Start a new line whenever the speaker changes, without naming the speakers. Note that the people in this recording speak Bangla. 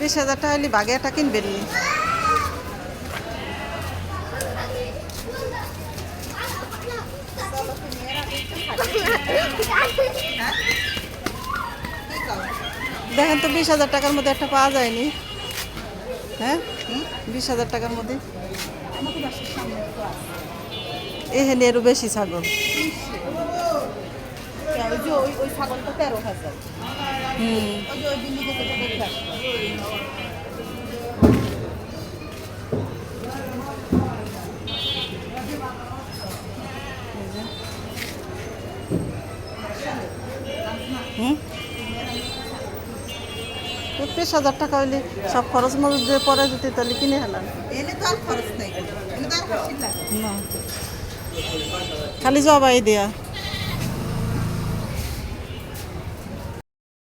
20,000 টাকা হলে বাগে একটা কিনবেন নি? দেখেন তো 20,000 টাকার মধ্যে একটা পাওয়া যায়নি। হ্যাঁ, 20,000 টাকার মধ্যে এখানে আরো বেশি ছাগল।
ওই ছাগলটা 13,000।
হুম, 30,000 টাকা হইলে সব খরচ মরচ দিয়ে পরে যদি তাহলে কিনে হেলান
এনে তো আর খরচ নাই, এনে তো আর হাসিল লাগে
না, খালি জবাই দেয়া।